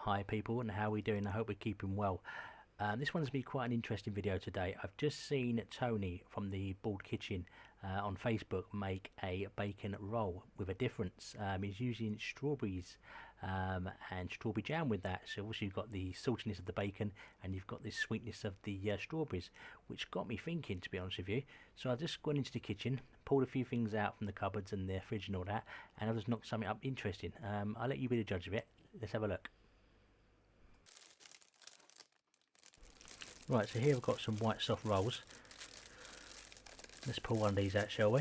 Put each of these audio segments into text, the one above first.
Hi people, and how are we doing? I hope we're keeping well. This one's been quite an interesting video today. I've just seen Tony from the Bald Kitchen on Facebook make a bacon roll with a difference. He's using strawberries and strawberry jam with that. So obviously you've got the saltiness of the bacon and you've got the sweetness of the strawberries, which got me thinking, to be honest with you. So I just went into the kitchen, pulled a few things out from the cupboards and the fridge and all that, and I just knocked something up interesting. I'll let you be the judge of it. Let's have a look. Right, so here we've got some white soft rolls. Let's pull one of these out, shall we?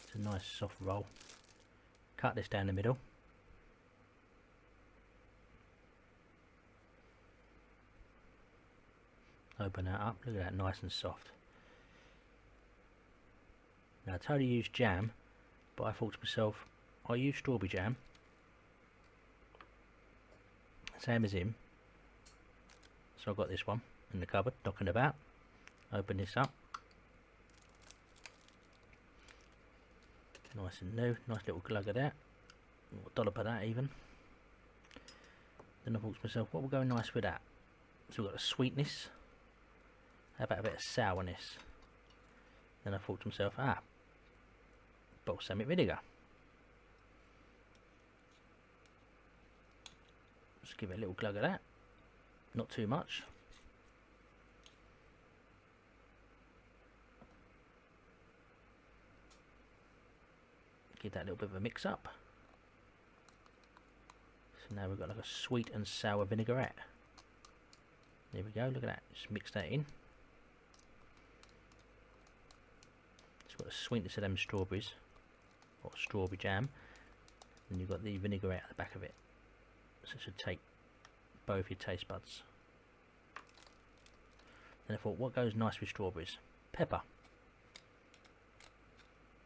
It's a nice soft roll. Cut this down the middle. Open that up, look at that, nice and soft. Now I totally used jam, but I thought to myself, I'll use strawberry jam. Same as him. So I've got this one in the cupboard, knocking about. Open this up. Nice and new, nice little glug of that. A dollop of that even. Then I thought to myself, what will go nice with that? So we've got a sweetness. How about a bit of sourness? Then I thought to myself, balsamic vinegar. Just give it a little glug of that, not too much. Give that a little bit of a mix up. So now we've got like a sweet and sour vinaigrette. There we go, look at that, just mix that in. It's got the sweetness of them strawberries, or strawberry jam. Then you've got the vinaigrette at the back of it. So it should take both your taste buds. Then I thought, what goes nice with strawberries? Pepper.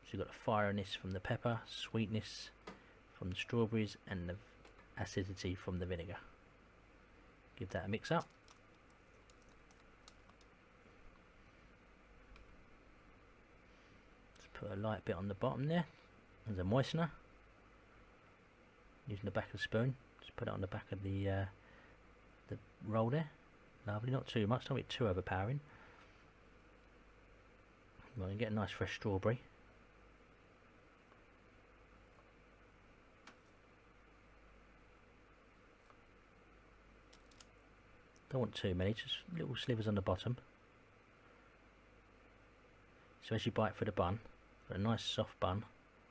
So you've got the fieriness from the pepper, sweetness from the strawberries, and the acidity from the vinegar. Give that a mix up. Just put a light bit on the bottom there as a moistener. Using the back of the spoon. Put it on the back of the roll there. Lovely, not too much, don't be too overpowering. Well, you get a nice fresh strawberry. Don't want too many, just little slivers on the bottom. So as you bite through the bun, got a nice soft bun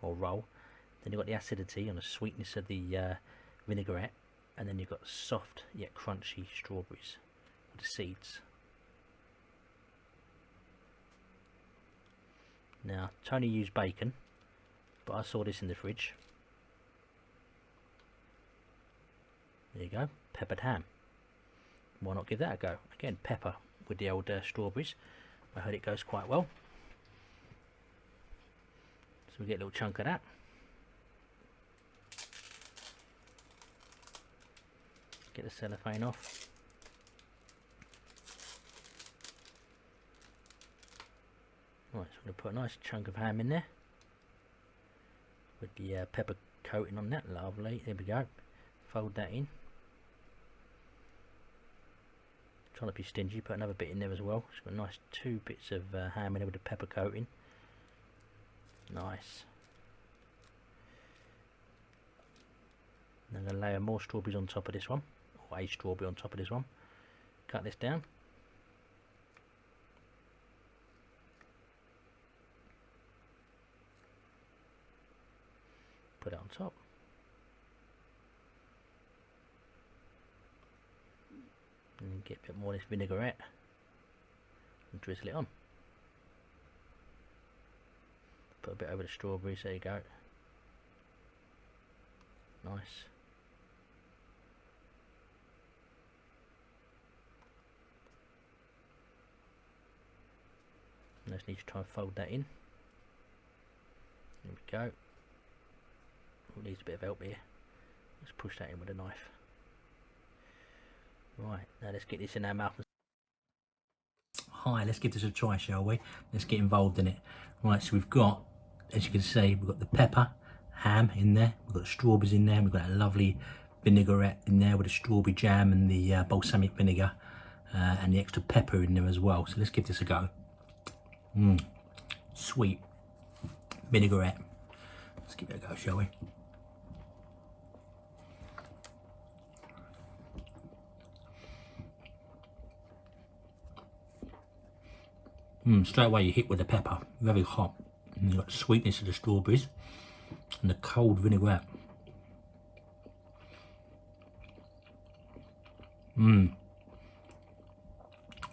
or roll. Then you've got the acidity and the sweetness of the vinaigrette, and then you've got soft yet crunchy strawberries with the seeds. Now Tony used bacon, but I saw this in the fridge. There you go, peppered ham. Why not give that a go? Again, pepper with the old strawberries. I heard it goes quite well. So we get a little chunk of that. Get the cellophane off. Right, so I'm going to put a nice chunk of ham in there with the pepper coating on that. Lovely. There we go. Fold that in. Trying to be stingy, put another bit in there as well. It's got a nice 2 bits of ham in there with the pepper coating. Nice. And I'm going to layer more strawberries on top of this one. Or a strawberry on top of this one. Cut this down. Put it on top. And get a bit more of this vinaigrette. And drizzle it on. Put a bit over the strawberries, there you go. Nice. I just need to try and fold that in. There we go. Oh, needs a bit of help here. Let's push that in with a knife. Right, now let's get this in our mouth. Hi, let's give this a try, shall we? Let's get involved in it. Right, so we've got, as you can see, we've got the pepper ham in there. We've got the strawberries in there. We've got a lovely vinaigrette in there with the strawberry jam and the balsamic vinegar and the extra pepper in there as well. So let's give this a go. Sweet vinaigrette. Let's give it a go, shall we? Straight away you hit with the pepper, very hot. And you've got the sweetness of the strawberries and the cold vinaigrette.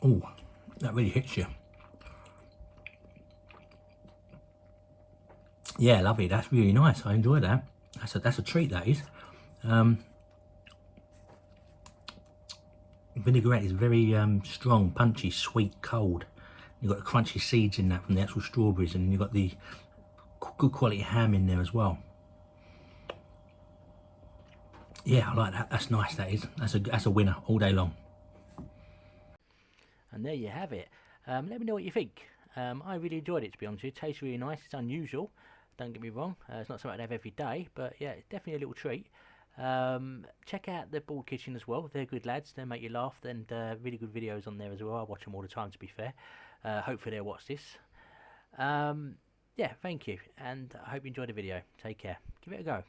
Oh, that really hits you. Yeah, lovely. That's really nice. I enjoy that. That's a treat, that is. Vinaigrette is very strong, punchy, sweet, cold. You've got the crunchy seeds in that from the actual strawberries, and you've got the good quality ham in there as well. Yeah, I like that. That's nice. That is. That's a winner all day long. And there you have it. Let me know what you think. I really enjoyed it, to be honest with you. It tastes really nice. It's unusual. Don't get me wrong. It's not something I'd have every day, but yeah, it's definitely a little treat. Check out the Bald Kitchen as well. They're good lads. They make you laugh, and really good videos on there as well. I watch them all the time, to be fair. Hopefully they'll watch this. Yeah, thank you, and I hope you enjoyed the video. Take care. Give it a go.